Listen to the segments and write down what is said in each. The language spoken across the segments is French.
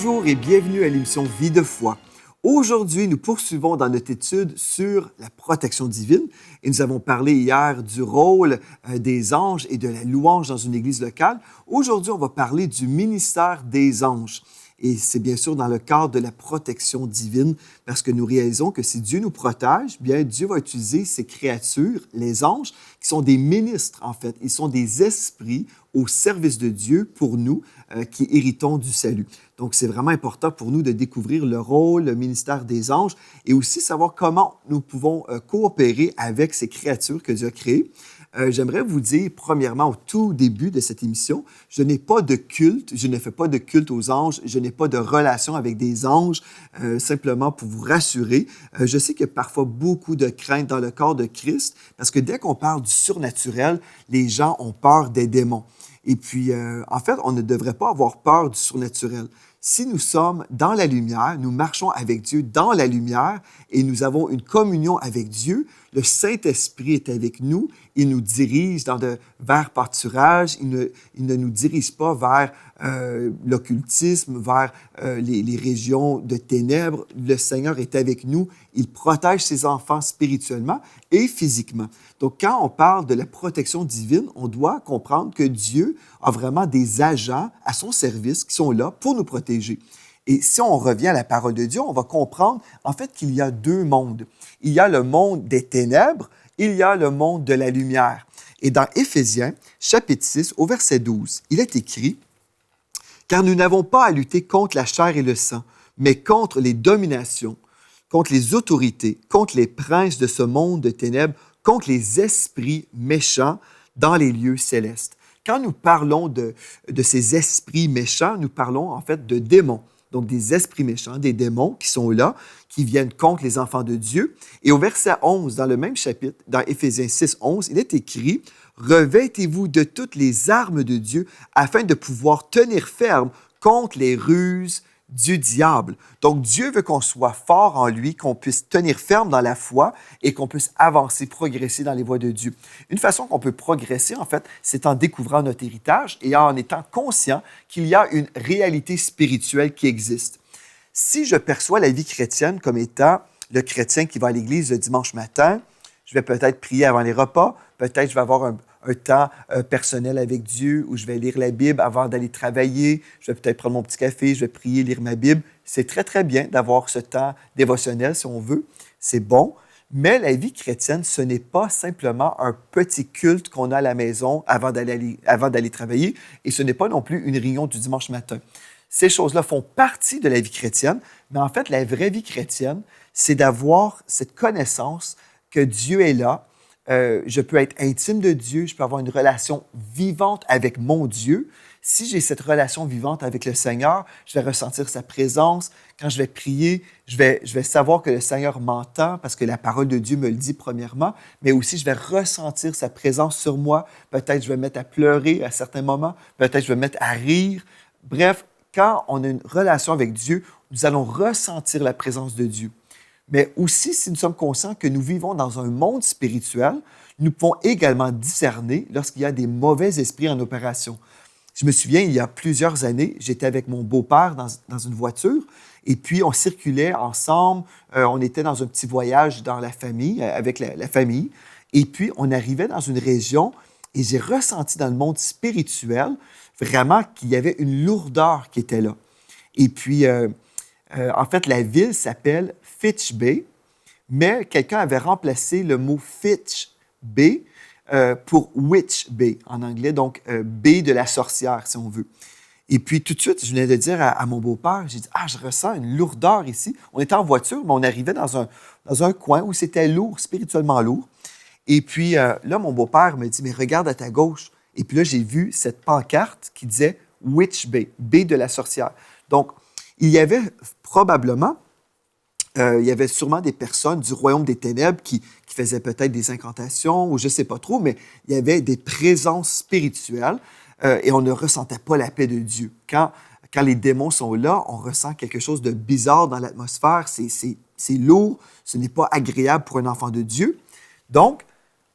Bonjour et bienvenue à l'émission Vie de foi. Aujourd'hui, nous poursuivons dans notre étude sur la protection divine et nous avons parlé hier du rôle des anges et de la louange dans une église locale. Aujourd'hui, on va parler du ministère des anges. Et c'est bien sûr dans le cadre de la protection divine, parce que nous réalisons que si Dieu nous protège, bien Dieu va utiliser ces créatures, les anges, qui sont des ministres en fait. Ils sont des esprits au service de Dieu pour nous, qui héritons du salut. Donc, c'est vraiment important pour nous de découvrir le rôle, le ministère des anges et aussi savoir comment nous pouvons coopérer avec ces créatures que Dieu a créées. J'aimerais vous dire, premièrement, au tout début de cette émission, je n'ai pas de culte, je ne fais pas de culte aux anges, je n'ai pas de relation avec des anges, simplement pour vous rassurer. Je sais qu'il y a parfois beaucoup de crainte dans le corps de Christ, parce que dès qu'on parle du surnaturel, les gens ont peur des démons. Et puis, en fait, on ne devrait pas avoir peur du surnaturel. Si nous sommes dans la lumière, nous marchons avec Dieu dans la lumière et nous avons une communion avec Dieu, le Saint-Esprit est avec nous, il nous dirige vers pâturage, il ne nous dirige pas vers l'occultisme, vers les régions de ténèbres. Le Seigneur est avec nous, il protège ses enfants spirituellement et physiquement. Donc, quand on parle de la protection divine, on doit comprendre que Dieu a vraiment des agents à son service qui sont là pour nous protéger. Et si on revient à la parole de Dieu, on va comprendre en fait qu'il y a deux mondes. Il y a le monde des ténèbres, il y a le monde de la lumière. Et dans Éphésiens, chapitre 6, au verset 12, il est écrit « Car nous n'avons pas à lutter contre la chair et le sang, mais contre les dominations, contre les autorités, contre les princes de ce monde de ténèbres, contre les esprits méchants dans les lieux célestes. » Quand nous parlons de ces esprits méchants, nous parlons en fait de démons. Donc, des esprits méchants, des démons qui sont là, qui viennent contre les enfants de Dieu. Et au verset 11, dans le même chapitre, dans Éphésiens 6, 11, il est écrit « Revêtez-vous de toutes les armes de Dieu afin de pouvoir tenir ferme contre les ruses du diable. » Donc, Dieu veut qu'on soit fort en lui, qu'on puisse tenir ferme dans la foi et qu'on puisse avancer, progresser dans les voies de Dieu. Une façon qu'on peut progresser, en fait, c'est en découvrant notre héritage et en étant conscient qu'il y a une réalité spirituelle qui existe. Si je perçois la vie chrétienne comme étant le chrétien qui va à l'église le dimanche matin, je vais peut-être prier avant les repas, peut-être je vais avoir un temps personnel avec Dieu où je vais lire la Bible avant d'aller travailler, je vais peut-être prendre mon petit café, je vais prier, lire ma Bible. C'est très, très bien d'avoir ce temps dévotionnel, si on veut. C'est bon. Mais la vie chrétienne, ce n'est pas simplement un petit culte qu'on a à la maison avant d'aller travailler et ce n'est pas non plus une réunion du dimanche matin. Ces choses-là font partie de la vie chrétienne, mais en fait, la vraie vie chrétienne, c'est d'avoir cette connaissance que Dieu est là. Je peux être intime de Dieu, je peux avoir une relation vivante avec mon Dieu. Si j'ai cette relation vivante avec le Seigneur, je vais ressentir sa présence. Quand je vais prier, je vais savoir que le Seigneur m'entend parce que la parole de Dieu me le dit premièrement, mais aussi je vais ressentir sa présence sur moi. Peut-être je vais me mettre à pleurer à certains moments, peut-être je vais me mettre à rire. Bref, quand on a une relation avec Dieu, nous allons ressentir la présence de Dieu. Mais aussi, si nous sommes conscients que nous vivons dans un monde spirituel, nous pouvons également discerner lorsqu'il y a des mauvais esprits en opération. Je me souviens, il y a plusieurs années, j'étais avec mon beau-père dans une voiture et puis on circulait ensemble, on était dans un petit voyage dans la famille, avec la famille, et puis on arrivait dans une région et j'ai ressenti dans le monde spirituel vraiment qu'il y avait une lourdeur qui était là. Et puis, en fait, la ville s'appelle Fitch Bay, mais quelqu'un avait remplacé le mot Fitch Bay pour Witch Bay en anglais, donc baie de la sorcière, si on veut. Et puis, tout de suite, je venais de dire à mon beau-père, j'ai dit « Ah, je ressens une lourdeur ici. » On était en voiture, mais on arrivait dans un coin où c'était lourd, spirituellement lourd. Et puis, là, mon beau-père me dit « Mais regarde à ta gauche. » Et puis là, j'ai vu cette pancarte qui disait « Witch Bay, baie de la sorcière. » Donc, il y avait probablement, il y avait sûrement des personnes du royaume des ténèbres qui faisaient peut-être des incantations ou je ne sais pas trop, mais il y avait des présences spirituelles et on ne ressentait pas la paix de Dieu. Quand les démons sont là, on ressent quelque chose de bizarre dans l'atmosphère, c'est lourd, ce n'est pas agréable pour un enfant de Dieu. Donc,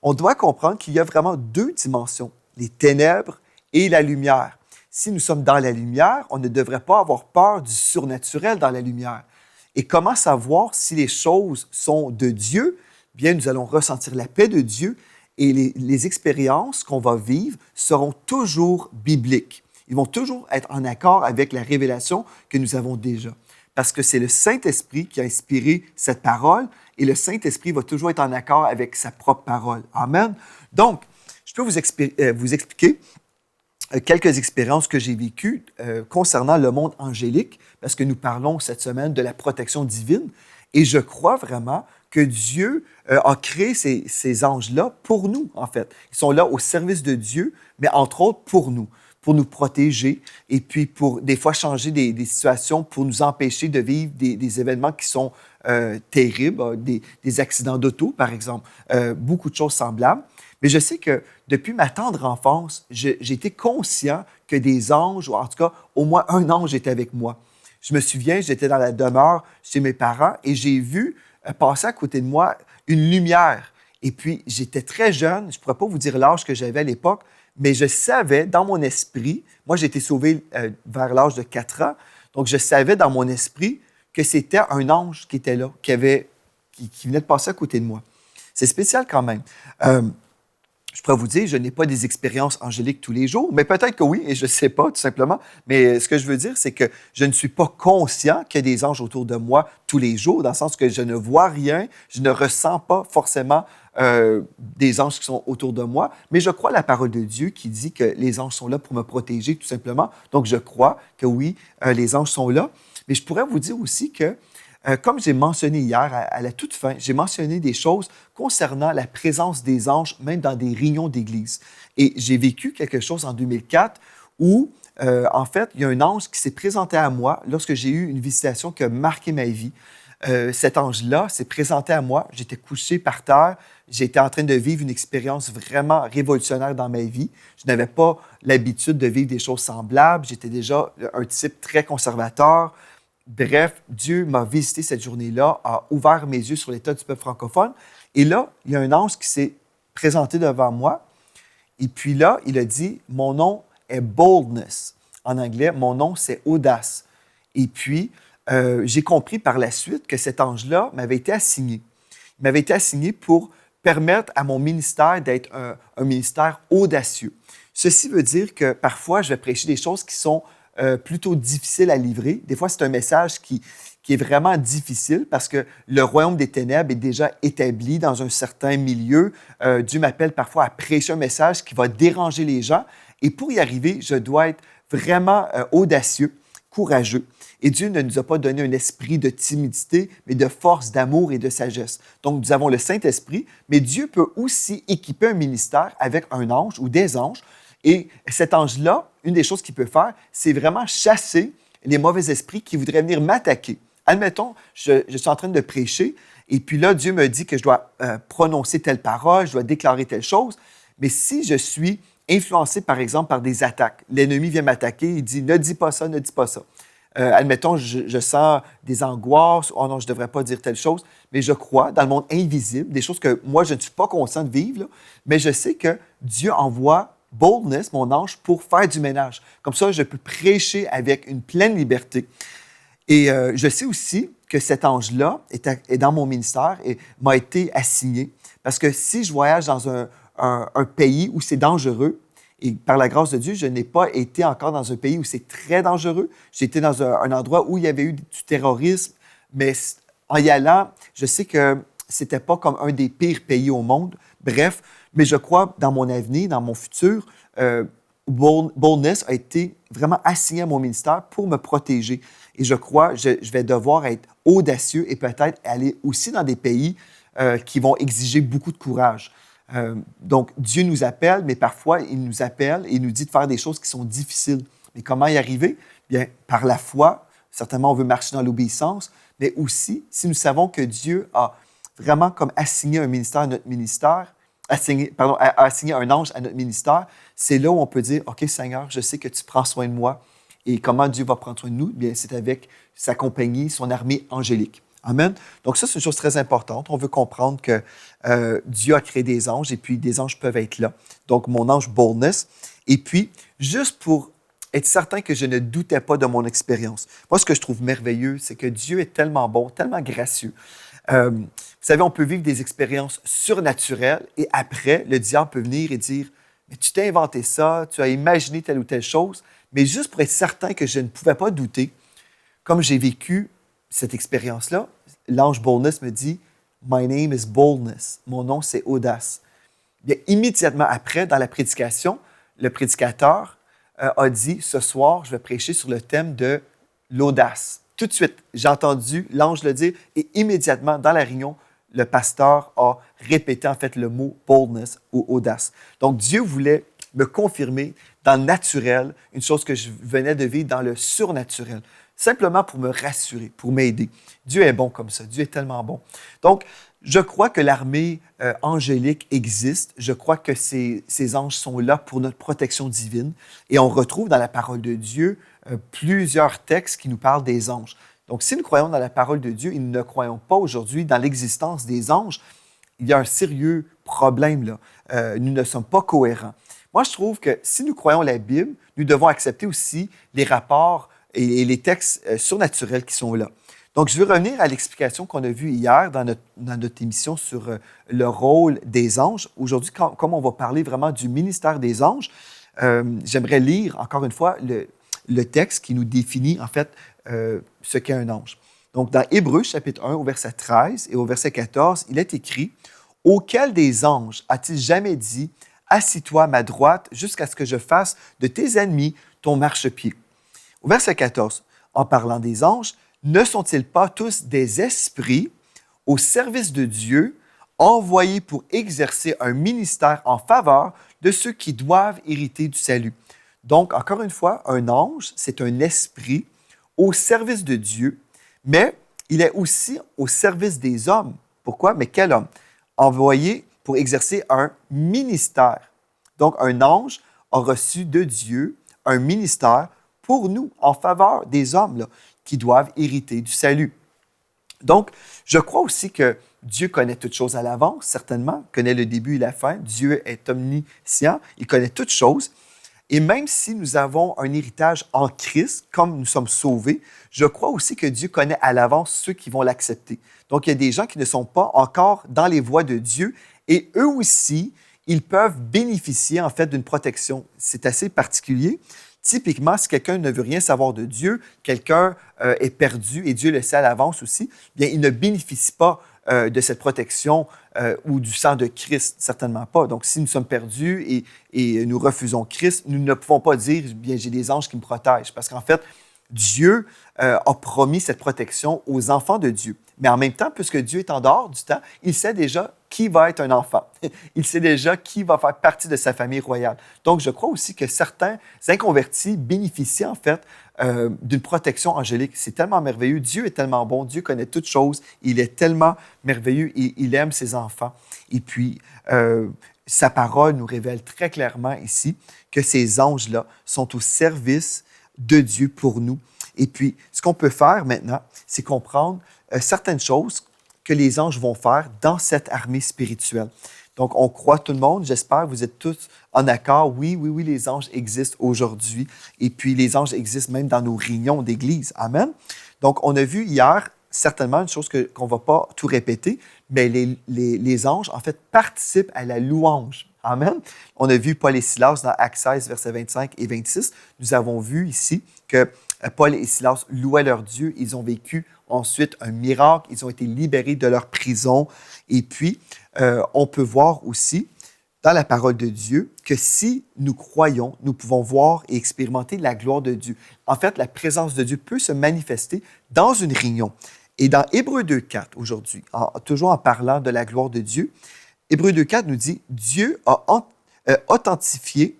on doit comprendre qu'il y a vraiment deux dimensions, les ténèbres et la lumière. si nous sommes dans la lumière, on ne devrait pas avoir peur du surnaturel dans la lumière. Et comment savoir si les choses sont de Dieu? Bien, nous allons ressentir la paix de Dieu et les expériences qu'on va vivre seront toujours bibliques. Ils vont toujours être en accord avec la révélation que nous avons déjà. Parce que c'est le Saint-Esprit qui a inspiré cette parole et le Saint-Esprit va toujours être en accord avec sa propre parole. Amen. Donc, je peux vous expliquer quelques expériences que j'ai vécues concernant le monde angélique, parce que nous parlons cette semaine de la protection divine. Et je crois vraiment que Dieu a créé ces anges-là pour nous, en fait. Ils sont là au service de Dieu, mais entre autres pour nous protéger et puis pour des fois changer des situations pour nous empêcher de vivre des événements qui sont terribles, des accidents d'auto, par exemple, beaucoup de choses semblables. Mais je sais que depuis ma tendre enfance, j'ai été conscient que des anges, ou en tout cas, au moins un ange était avec moi. Je me souviens, j'étais dans la demeure chez mes parents et j'ai vu passer à côté de moi une lumière. Et puis, j'étais très jeune, je ne pourrais pas vous dire l'âge que j'avais à l'époque, mais je savais dans mon esprit, moi j'ai été sauvé vers l'âge de 4 ans, donc je savais dans mon esprit que c'était un ange qui était là, qui venait de passer à côté de moi. C'est spécial quand même. Je pourrais vous dire, je n'ai pas des expériences angéliques tous les jours, mais peut-être que oui, et je ne sais pas, tout simplement. Mais ce que je veux dire, c'est que je ne suis pas conscient qu'il y a des anges autour de moi tous les jours, dans le sens que je ne vois rien, je ne ressens pas forcément des anges qui sont autour de moi, mais je crois à la parole de Dieu qui dit que les anges sont là pour me protéger, tout simplement. Donc, je crois que oui, les anges sont là. Mais je pourrais vous dire aussi que comme j'ai mentionné hier, à la toute fin, j'ai mentionné des choses concernant la présence des anges, même dans des réunions d'église. Et j'ai vécu quelque chose en 2004 où, en fait, il y a un ange qui s'est présenté à moi lorsque j'ai eu une visitation qui a marqué ma vie. Cet ange-là s'est présenté à moi. J'étais couché par terre. J'étais en train de vivre une expérience vraiment révolutionnaire dans ma vie. Je n'avais pas l'habitude de vivre des choses semblables. J'étais déjà un type très conservateur. Bref, Dieu m'a visité cette journée-là, a ouvert mes yeux sur l'état du peuple francophone. Et là, il y a un ange qui s'est présenté devant moi. Et puis là, il a dit, « Mon nom est boldness. » En anglais, mon nom, c'est audace. Et puis, j'ai compris par la suite que cet ange-là m'avait été assigné. Il m'avait été assigné pour permettre à mon ministère d'être un ministère audacieux. Ceci veut dire que parfois, je vais prêcher des choses qui sont plutôt difficile à livrer. Des fois, c'est un message qui est vraiment difficile parce que le royaume des ténèbres est déjà établi dans un certain milieu. Dieu m'appelle parfois à prêcher un message qui va déranger les gens. Et pour y arriver, je dois être vraiment audacieux, courageux. Et Dieu ne nous a pas donné un esprit de timidité, mais de force, d'amour et de sagesse. Donc, nous avons le Saint-Esprit, mais Dieu peut aussi équiper un ministère avec un ange ou des anges. Et cet ange-là, une des choses qu'il peut faire, c'est vraiment chasser les mauvais esprits qui voudraient venir m'attaquer. Admettons, je suis en train de prêcher, et puis là, Dieu me dit que je dois prononcer telle parole, je dois déclarer telle chose. Mais si je suis influencé, par exemple, par des attaques, l'ennemi vient m'attaquer, il dit « ne dis pas ça, ne dis pas ça ». Admettons, je sens des angoisses, « oh non, je ne devrais pas dire telle chose », mais je crois dans le monde invisible, des choses que moi, je ne suis pas conscient de vivre, là, mais je sais que Dieu envoie boldness, mon ange, pour faire du ménage. Comme ça, je peux prêcher avec une pleine liberté. Et je sais aussi que cet ange-là est dans mon ministère et m'a été assigné. Parce que si je voyage dans un pays où c'est dangereux, et par la grâce de Dieu, je n'ai pas été encore dans un pays où c'est très dangereux. J'ai été dans un endroit où il y avait eu du terrorisme, mais en y allant, je sais que c'était pas comme un des pires pays au monde. Bref, mais je crois dans mon avenir, dans mon futur, boldness a été vraiment assigné à mon ministère pour me protéger. Et je crois je vais devoir être audacieux et peut-être aller aussi dans des pays qui vont exiger beaucoup de courage. Donc, Dieu nous appelle, mais parfois, il nous appelle et il nous dit de faire des choses qui sont difficiles. Mais comment y arriver? Bien, par la foi. Certainement, on veut marcher dans l'obéissance, mais aussi, si nous savons que Dieu a vraiment comme assigné un ministère à notre ministère, a assigné un ange à notre ministère, c'est là où on peut dire, « OK, Seigneur, je sais que tu prends soin de moi. » Et comment Dieu va prendre soin de nous? Bien, c'est avec sa compagnie, son armée angélique. Amen. Donc ça, c'est une chose très importante. On veut comprendre que Dieu a créé des anges et puis des anges peuvent être là. Donc, mon ange boldness. Et puis, juste pour être certain que je ne doutais pas de mon expérience. Moi, ce que je trouve merveilleux, c'est que Dieu est tellement bon, tellement gracieux. Vous savez, on peut vivre des expériences surnaturelles et après, le diable peut venir et dire, mais tu t'es inventé ça, tu as imaginé telle ou telle chose, mais juste pour être certain que je ne pouvais pas douter, comme j'ai vécu cette expérience-là, l'ange Boldness me dit, My name is Boldness. Mon nom, c'est Audace. Bien, immédiatement après, dans la prédication, le prédicateur a dit, ce soir, je vais prêcher sur le thème de l'audace. Tout de suite, j'ai entendu l'ange le dire et immédiatement, dans la réunion, le pasteur a répété en fait le mot boldness ou audace. Donc, Dieu voulait me confirmer dans le naturel une chose que je venais de vivre dans le surnaturel, simplement pour me rassurer, pour m'aider. Dieu est bon comme ça. Dieu est tellement bon. Donc, je crois que l'armée angélique existe. Je crois que ces anges sont là pour notre protection divine. Et on retrouve dans la parole de Dieu plusieurs textes qui nous parlent des anges. Donc, si nous croyons dans la parole de Dieu et nous ne croyons pas aujourd'hui dans l'existence des anges, il y a un sérieux problème là. Nous ne sommes pas cohérents. Moi, je trouve que si nous croyons la Bible, nous devons accepter aussi les rapports et les textes surnaturels qui sont là. Donc, je veux revenir à l'explication qu'on a vue hier dans notre émission sur le rôle des anges. Aujourd'hui, comme on va parler vraiment du ministère des anges, j'aimerais lire encore une fois le texte qui nous définit en fait ce qu'est un ange. Donc, dans Hébreux, chapitre 1, au verset 13 et au verset 14, il est écrit « Auquel des anges a-t-il jamais dit « Assis-toi à ma droite jusqu'à ce que je fasse de tes ennemis ton marchepied » Au verset 14, en parlant des anges, ne sont-ils pas tous des esprits au service de Dieu, envoyés pour exercer un ministère en faveur de ceux qui doivent hériter du salut? Donc, encore une fois, un ange, c'est un esprit au service de Dieu, mais il est aussi au service des hommes. Pourquoi? Mais quel homme? Envoyé pour exercer un ministère. Donc, un ange a reçu de Dieu un ministère pour nous, en faveur des hommes là, qui doivent hériter du salut. Donc, je crois aussi que Dieu connaît toutes choses à l'avance, certainement, connaît le début et la fin. Dieu est omniscient, il connaît toutes choses. Et même si nous avons un héritage en Christ, comme nous sommes sauvés, je crois aussi que Dieu connaît à l'avance ceux qui vont l'accepter. Donc, il y a des gens qui ne sont pas encore dans les voies de Dieu et eux aussi, ils peuvent bénéficier en fait d'une protection. C'est assez particulier. Typiquement, si quelqu'un ne veut rien savoir de Dieu, quelqu'un est perdu et Dieu le sait à l'avance aussi, bien, il ne bénéficie pas de cette protection ou du sang de Christ, certainement pas. Donc, si nous sommes perdus et nous refusons Christ, nous ne pouvons pas dire, bien, j'ai des anges qui me protègent, parce qu'en fait, Dieu a promis cette protection aux enfants de Dieu. Mais en même temps, puisque Dieu est en dehors du temps, il sait déjà qui va être un enfant. Il sait déjà qui va faire partie de sa famille royale. Donc, je crois aussi que certains inconvertis bénéficient en fait d'une protection angélique. C'est tellement merveilleux. Dieu est tellement bon. Dieu connaît toutes choses. Il est tellement merveilleux et il aime ses enfants. Et puis, sa parole nous révèle très clairement ici que ces anges-là sont au service de Dieu pour nous. Et puis, ce qu'on peut faire maintenant, c'est comprendre certaines choses que les anges vont faire dans cette armée spirituelle. Donc, on croit tout le monde, j'espère que vous êtes tous en accord. Oui, les anges existent aujourd'hui. Et puis, les anges existent même dans nos réunions d'église. Amen. Donc, on a vu hier, certainement, une chose qu'on ne va pas tout répéter, mais les anges, en fait, participent à la louange. Amen. On a vu Paul et Silas dans Actes 16, versets 25 et 26. Nous avons vu ici que Paul et Silas louaient leur Dieu. Ils ont vécu ensuite un miracle. Ils ont été libérés de leur prison. Et puis, on peut voir aussi dans la parole de Dieu que si nous croyons, nous pouvons voir et expérimenter la gloire de Dieu. En fait, la présence de Dieu peut se manifester dans une réunion. Et dans Hébreux 2.4 aujourd'hui, toujours en parlant de la gloire de Dieu, Hébreux 2.4 nous dit « Dieu a authentifié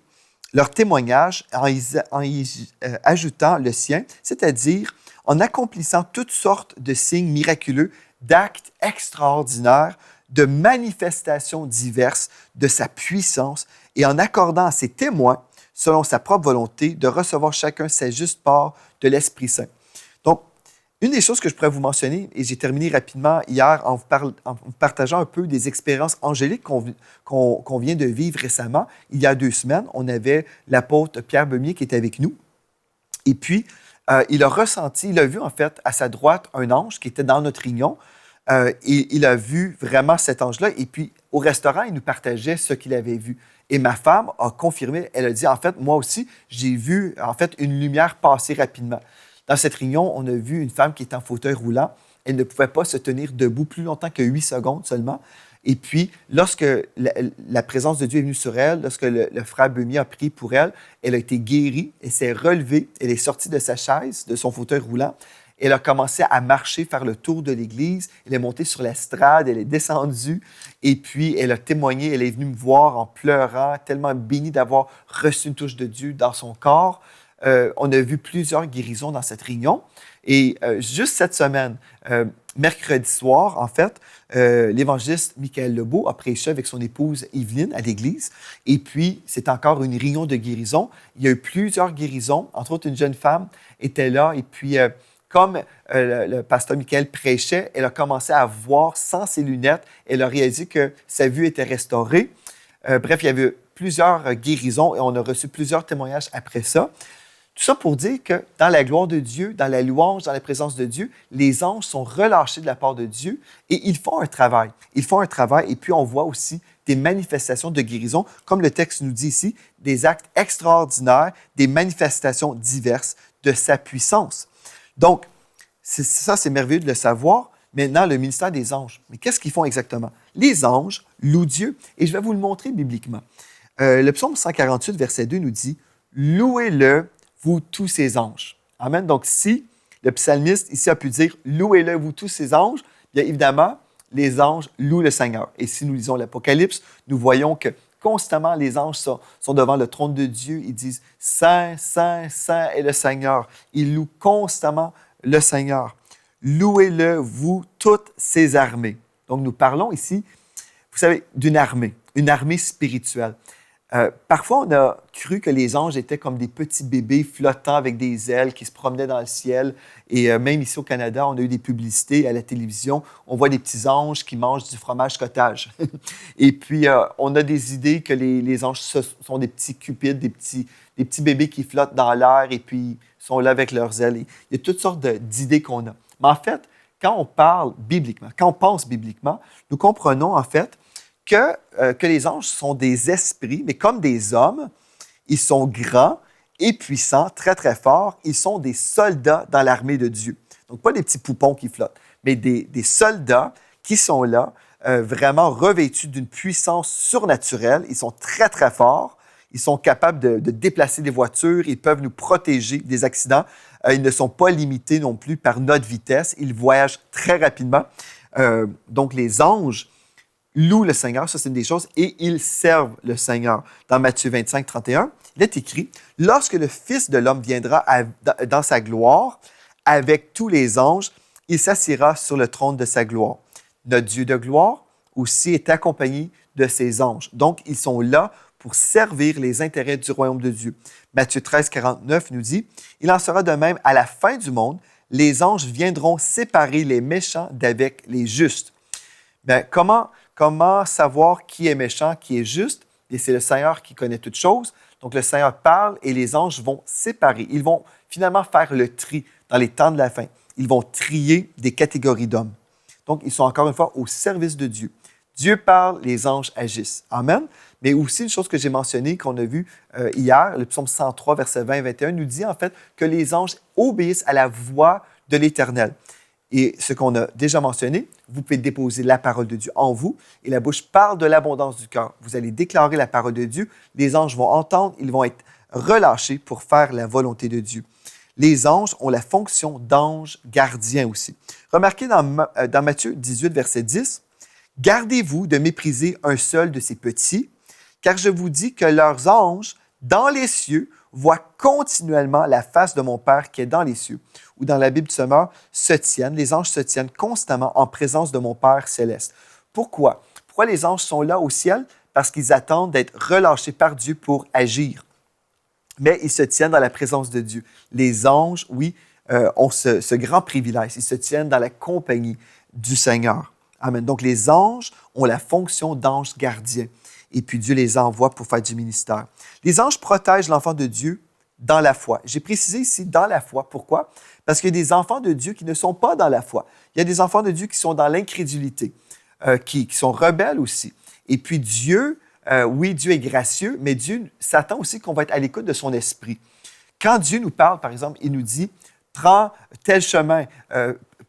leur témoignage en y ajoutant le sien, c'est-à-dire en accomplissant toutes sortes de signes miraculeux, d'actes extraordinaires, de manifestations diverses de sa puissance et en accordant à ses témoins, selon sa propre volonté, de recevoir chacun sa juste part de l'Esprit Saint. » Donc, une des choses que je pourrais vous mentionner, et j'ai terminé rapidement hier en vous partageant un peu des expériences angéliques qu'on vient de vivre récemment. Il y a 2 semaines, on avait l'apôtre Pierre Beumier qui était avec nous. Et puis, il a ressenti, il a vu en fait à sa droite un ange qui était dans notre réunion. Et il a vu vraiment cet ange-là. Et puis, au restaurant, il nous partageait ce qu'il avait vu. Et ma femme a confirmé, elle a dit, en fait, moi aussi, j'ai vu en fait une lumière passer rapidement. Dans cette réunion, on a vu une femme qui était en fauteuil roulant. Elle ne pouvait pas se tenir debout plus longtemps que 8 secondes seulement. Et puis, lorsque la présence de Dieu est venue sur elle, lorsque le frère Bemi a prié pour elle, elle a été guérie, elle s'est relevée, elle est sortie de sa chaise, de son fauteuil roulant. Elle a commencé à marcher, faire le tour de l'église. Elle est montée sur l'estrade, elle est descendue. Et puis, elle a témoigné, elle est venue me voir en pleurant, tellement bénie d'avoir reçu une touche de Dieu dans son corps. On a vu plusieurs guérisons dans cette réunion. Et juste cette semaine, mercredi soir, en fait, l'évangéliste Michael Lebeau a prêché avec son épouse Yveline à l'église. Et puis, c'est encore une réunion de guérison. Il y a eu plusieurs guérisons. Entre autres, une jeune femme était là. Et puis, comme le pasteur Michael prêchait, elle a commencé à voir sans ses lunettes. Elle a réalisé que sa vue était restaurée. Bref, il y avait plusieurs guérisons et on a reçu plusieurs témoignages après ça. Tout ça pour dire que dans la gloire de Dieu, dans la louange, dans la présence de Dieu, les anges sont relâchés de la part de Dieu et ils font un travail. Ils font un travail et puis on voit aussi des manifestations de guérison, comme le texte nous dit ici, des actes extraordinaires, des manifestations diverses de sa puissance. Donc, ça, c'est merveilleux de le savoir. Maintenant, le ministère des anges. Mais qu'est-ce qu'ils font exactement? Les anges louent Dieu et je vais vous le montrer bibliquement. Le psaume 148, verset 2 nous dit « Louez-le, vous tous ces anges. » Amen. Donc, si le psalmiste ici a pu dire « Louez-le, vous tous ces anges », bien évidemment, les anges louent le Seigneur. Et si nous lisons l'Apocalypse, nous voyons que constamment, les anges sont devant le trône de Dieu. Ils disent « Saint, Saint, Saint est le Seigneur. » Ils louent constamment le Seigneur. Louez-le, vous, toutes ces armées. Donc, nous parlons ici, vous savez, d'une armée, une armée spirituelle. Parfois, on a cru que les anges étaient comme des petits bébés flottants avec des ailes qui se promenaient dans le ciel. Et même ici au Canada, on a eu des publicités à la télévision. On voit des petits anges qui mangent du fromage cottage. Et puis, on a des idées que les anges sont des petits cupides, des petits bébés qui flottent dans l'air et puis sont là avec leurs ailes. Et il y a toutes sortes d'idées qu'on a. Mais en fait, quand on parle bibliquement, quand on pense bibliquement, nous comprenons en fait que les anges sont des esprits, mais comme des hommes, ils sont grands et puissants, très, très forts. Ils sont des soldats dans l'armée de Dieu. Donc, pas des petits poupons qui flottent, mais des soldats qui sont là, vraiment revêtus d'une puissance surnaturelle. Ils sont très, très forts. Ils sont capables de déplacer des voitures. Ils peuvent nous protéger des accidents. Ils ne sont pas limités non plus par notre vitesse. Ils voyagent très rapidement. Donc, les anges louent le Seigneur, ça c'est une des choses, et ils servent le Seigneur. Dans Matthieu 25, 31, il est écrit « Lorsque le Fils de l'homme viendra dans sa gloire, avec tous les anges, il s'assiera sur le trône de sa gloire. » Notre Dieu de gloire aussi est accompagné de ses anges. Donc, ils sont là pour servir les intérêts du royaume de Dieu. Matthieu 13, 49 nous dit « Il en sera de même à la fin du monde, les anges viendront séparer les méchants d'avec les justes. » Bien, comment savoir qui est méchant, qui est juste? Et c'est le Seigneur qui connaît toutes choses. Donc, le Seigneur parle et les anges vont séparer. Ils vont finalement faire le tri dans les temps de la fin. Ils vont trier des catégories d'hommes. Donc, ils sont encore une fois au service de Dieu. Dieu parle, les anges agissent. Amen. Mais aussi, une chose que j'ai mentionnée, qu'on a vue hier, le psaume 103, versets 20 et 21, nous dit en fait que les anges obéissent à la voix de l'Éternel. Et ce qu'on a déjà mentionné, vous pouvez déposer la parole de Dieu en vous et la bouche parle de l'abondance du cœur. Vous allez déclarer la parole de Dieu, les anges vont entendre, ils vont être relâchés pour faire la volonté de Dieu. Les anges ont la fonction d'anges gardiens aussi. Remarquez dans Matthieu 18, verset 10, « Gardez-vous de mépriser un seul de ces petits, car je vous dis que leurs anges, dans les cieux, voient continuellement la face de mon Père qui est dans les cieux. » Ou dans la Bible du Sommeur, les anges se tiennent constamment en présence de mon Père céleste. Pourquoi? Pourquoi les anges sont là au ciel? Parce qu'ils attendent d'être relâchés par Dieu pour agir. Mais ils se tiennent dans la présence de Dieu. Les anges, oui, ont ce grand privilège. Ils se tiennent dans la compagnie du Seigneur. Amen. Donc, les anges ont la fonction d'anges gardiens. Et puis, Dieu les envoie pour faire du ministère. Les anges protègent l'enfant de Dieu dans la foi. J'ai précisé ici dans la foi. Pourquoi? Parce qu'il y a des enfants de Dieu qui ne sont pas dans la foi. Il y a des enfants de Dieu qui sont dans l'incrédulité, qui sont rebelles aussi. Et puis Dieu, oui, Dieu est gracieux, mais Dieu s'attend aussi qu'on va être à l'écoute de son esprit. Quand Dieu nous parle, par exemple, il nous dit, prends tel chemin,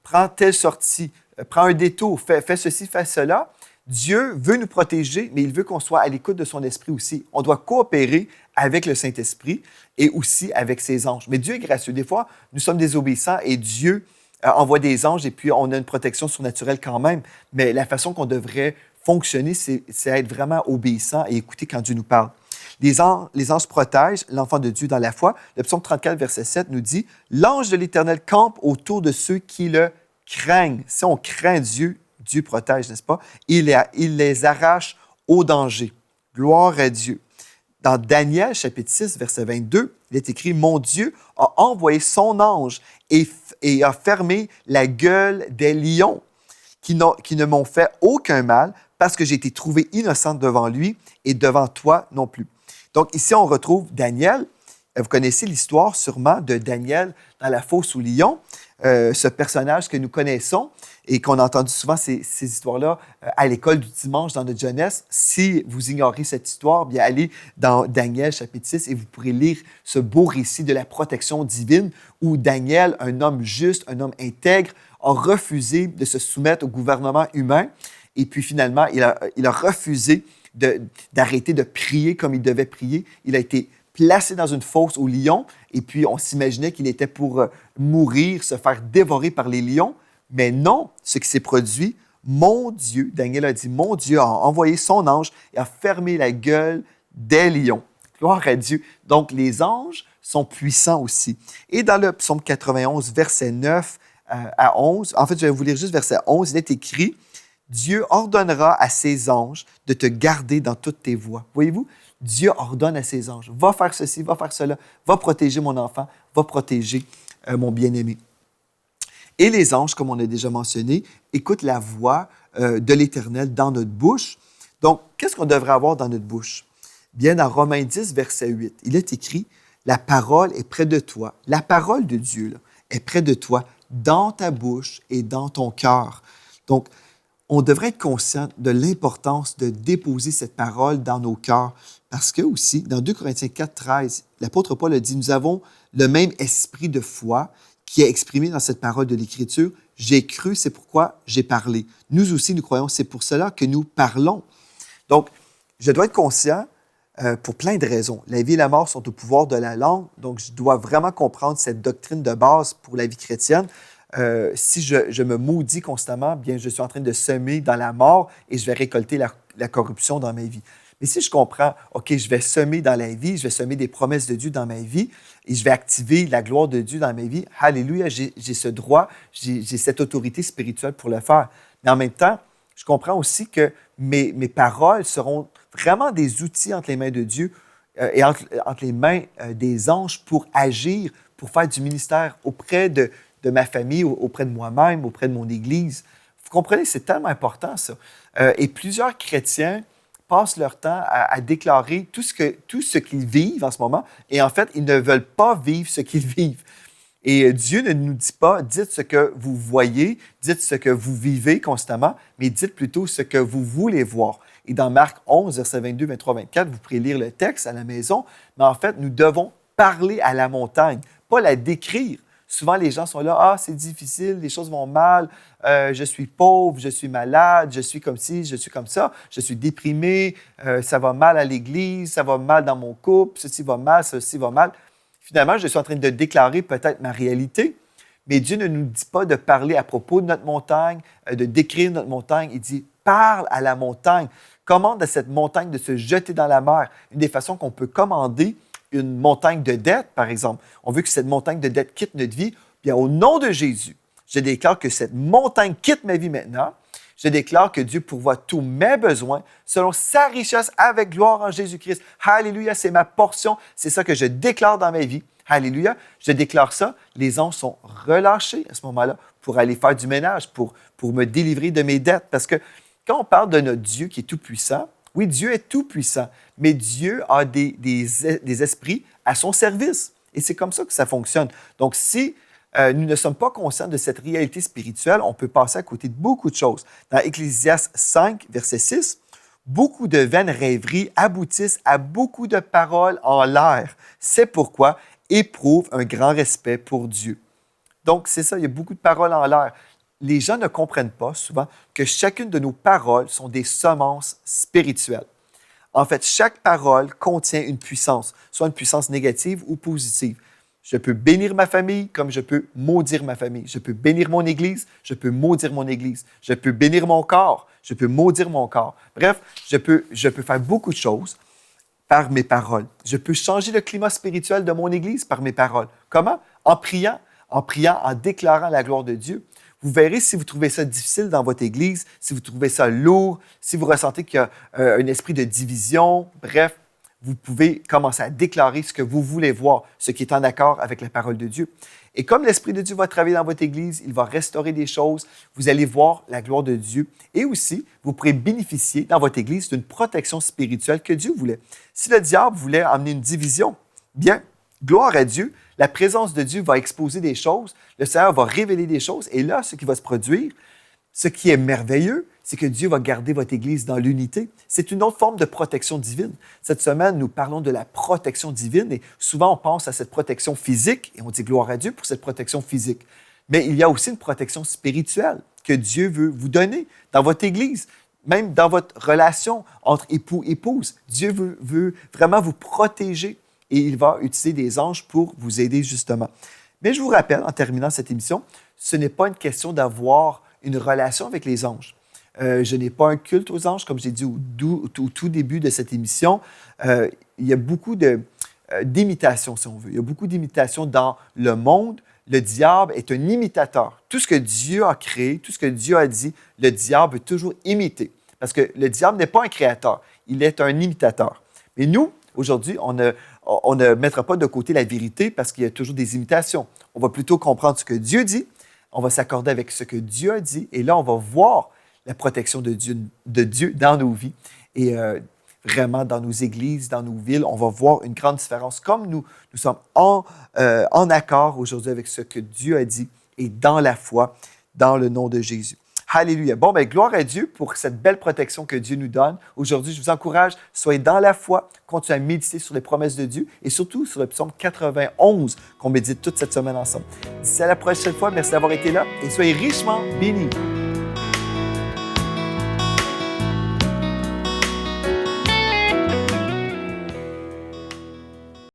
prends telle sortie, prends un détour, fais ceci, fais cela. Dieu veut nous protéger, mais il veut qu'on soit à l'écoute de son esprit aussi. On doit coopérer avec le Saint-Esprit et aussi avec ses anges. Mais Dieu est gracieux. Des fois, nous sommes désobéissants et Dieu envoie des anges et puis on a une protection surnaturelle quand même. Mais la façon qu'on devrait fonctionner, c'est être vraiment obéissant et écouter quand Dieu nous parle. Les anges protègent l'enfant de Dieu dans la foi. Le psaume 34, verset 7 nous dit « L'ange de l'Éternel campe autour de ceux qui le craignent. » Si on craint Dieu, Dieu protège, n'est-ce pas? Il les arrache au danger. Gloire à Dieu. Dans Daniel, chapitre 6, verset 22, il est écrit « Mon Dieu a envoyé son ange et a fermé la gueule des lions qui ne m'ont fait aucun mal parce que j'ai été trouvé innocente devant lui et devant toi non plus. » Donc ici, on retrouve Daniel. Vous connaissez l'histoire sûrement de Daniel dans la fosse aux lions, ce personnage que nous connaissons et qu'on a entendu souvent ces histoires-là à l'école du dimanche dans notre jeunesse. Si vous ignorez cette histoire, bien allez dans Daniel chapitre 6 et vous pourrez lire ce beau récit de la protection divine où Daniel, un homme juste, un homme intègre, a refusé de se soumettre au gouvernement humain et puis finalement, il a refusé d'arrêter de prier comme il devait prier. Il a été placé dans une fosse aux lions, et puis on s'imaginait qu'il était pour mourir, se faire dévorer par les lions. Mais non, ce qui s'est produit, mon Dieu, Daniel a dit, mon Dieu a envoyé son ange et a fermé la gueule des lions. Gloire à Dieu. Donc, les anges sont puissants aussi. Et dans le psaume 91, verset 9 à 11, en fait, je vais vous lire juste verset 11, il est écrit, Dieu ordonnera à ses anges de te garder dans toutes tes voies. Voyez-vous, Dieu ordonne à ses anges, va faire ceci, va faire cela, va protéger mon enfant, va protéger mon bien-aimé. Et les anges, comme on a déjà mentionné, écoutent la voix de l'Éternel dans notre bouche. Donc, qu'est-ce qu'on devrait avoir dans notre bouche? Bien, dans Romains 10, verset 8, il est écrit, « La parole est près de toi. » La parole de Dieu là, est près de toi, dans ta bouche et dans ton cœur. Donc, on devrait être conscient de l'importance de déposer cette parole dans nos cœurs. Parce que aussi, dans 2 Corinthiens 4, 13, l'apôtre Paul a dit, « Nous avons le même esprit de foi qui est exprimé dans cette parole de l'Écriture. J'ai cru, c'est pourquoi j'ai parlé. Nous aussi, nous croyons, c'est pour cela que nous parlons. » Donc, je dois être conscient pour plein de raisons. La vie et la mort sont au pouvoir de la langue, donc je dois vraiment comprendre cette doctrine de base pour la vie chrétienne. Si je me maudis constamment, bien, je suis en train de semer dans la mort et je vais récolter la corruption dans ma vie. Mais si je comprends, OK, je vais semer dans la vie, je vais semer des promesses de Dieu dans ma vie et je vais activer la gloire de Dieu dans ma vie, alléluia, j'ai ce droit, j'ai cette autorité spirituelle pour le faire. Mais en même temps, je comprends aussi que mes paroles seront vraiment des outils entre les mains de Dieu et entre les mains des anges pour agir, pour faire du ministère auprès de ma famille, auprès de moi-même, auprès de mon Église. Vous comprenez, c'est tellement important, ça. Et plusieurs chrétiens passent leur temps à déclarer tout ce qu'ils vivent en ce moment, et en fait, ils ne veulent pas vivre ce qu'ils vivent. Et Dieu ne nous dit pas, dites ce que vous voyez, dites ce que vous vivez constamment, mais dites plutôt ce que vous voulez voir. Et dans Marc 11, versets 22, 23, 24, vous pourrez lire le texte à la maison, mais en fait, nous devons parler à la montagne, pas la décrire. Souvent, les gens sont là, « Ah, c'est difficile, les choses vont mal, je suis pauvre, je suis malade, je suis comme ci, je suis comme ça, je suis déprimé, ça va mal à l'église, ça va mal dans mon couple, ceci va mal, ceci va mal. » Finalement, je suis en train de déclarer peut-être ma réalité, mais Dieu ne nous dit pas de parler à propos de notre montagne, de décrire notre montagne. Il dit, parle à la montagne, commande à cette montagne de se jeter dans la mer. Une des façons qu'on peut commander une montagne de dette, par exemple. On veut que cette montagne de dette quitte notre vie. Bien, au nom de Jésus, je déclare que cette montagne quitte ma vie maintenant. Je déclare que Dieu pourvoit tous mes besoins selon sa richesse avec gloire en Jésus-Christ. Alléluia, c'est ma portion. C'est ça que je déclare dans ma vie. Alléluia, je déclare ça. Les anges sont relâchés à ce moment-là pour aller faire du ménage, pour me délivrer de mes dettes. Parce que quand on parle de notre Dieu qui est tout-puissant, oui, Dieu est tout-puissant, mais Dieu a des esprits à son service. Et c'est comme ça que ça fonctionne. Donc, si nous ne sommes pas conscients de cette réalité spirituelle, on peut passer à côté de beaucoup de choses. Dans Ecclésiaste 5, verset 6, beaucoup de vaines rêveries aboutissent à beaucoup de paroles en l'air. C'est pourquoi éprouve un grand respect pour Dieu. Donc, c'est ça, il y a beaucoup de paroles en l'air. Les gens ne comprennent pas souvent que chacune de nos paroles sont des semences spirituelles. En fait, chaque parole contient une puissance, soit une puissance négative ou positive. Je peux bénir ma famille comme je peux maudire ma famille. Je peux bénir mon Église, je peux maudire mon Église. Je peux bénir mon corps, je peux maudire mon corps. Bref, je peux faire beaucoup de choses par mes paroles. Je peux changer le climat spirituel de mon Église par mes paroles. Comment? En priant, en déclarant la gloire de Dieu. Vous verrez si vous trouvez ça difficile dans votre Église, si vous trouvez ça lourd, si vous ressentez qu'il y a un esprit de division, bref, vous pouvez commencer à déclarer ce que vous voulez voir, ce qui est en accord avec la parole de Dieu. Et comme l'Esprit de Dieu va travailler dans votre Église, il va restaurer des choses, vous allez voir la gloire de Dieu. Et aussi, vous pourrez bénéficier dans votre Église d'une protection spirituelle que Dieu voulait. Si le diable voulait amener une division, bien, gloire à Dieu, la présence de Dieu va exposer des choses, le Seigneur va révéler des choses, et là, ce qui va se produire, ce qui est merveilleux, c'est que Dieu va garder votre Église dans l'unité. C'est une autre forme de protection divine. Cette semaine, nous parlons de la protection divine et souvent, on pense à cette protection physique et on dit gloire à Dieu pour cette protection physique. Mais il y a aussi une protection spirituelle que Dieu veut vous donner dans votre Église, même dans votre relation entre époux et épouse. Dieu veut vraiment vous protéger et il va utiliser des anges pour vous aider justement. Mais je vous rappelle, en terminant cette émission, ce n'est pas une question d'avoir une relation avec les anges. Je n'ai pas un culte aux anges, comme j'ai dit au tout début de cette émission. Il y a beaucoup d'imitations, si on veut. Il y a beaucoup d'imitations dans le monde. Le diable est un imitateur. Tout ce que Dieu a créé, tout ce que Dieu a dit, le diable veut toujours imiter. Parce que le diable n'est pas un créateur, il est un imitateur. Mais nous, aujourd'hui, on ne mettra pas de côté la vérité parce qu'il y a toujours des imitations. On va plutôt comprendre ce que Dieu dit, on va s'accorder avec ce que Dieu a dit, et là, on va voir la protection de Dieu dans nos vies. Et vraiment, dans nos églises, dans nos villes, on va voir une grande différence. Comme nous sommes en accord aujourd'hui avec ce que Dieu a dit et dans la foi, dans le nom de Jésus. Alléluia. Bon, bien, gloire à Dieu pour cette belle protection que Dieu nous donne. Aujourd'hui, je vous encourage, soyez dans la foi, continuez à méditer sur les promesses de Dieu et surtout sur le psaume 91 qu'on médite toute cette semaine ensemble. D'ici à la prochaine fois, merci d'avoir été là et soyez richement bénis.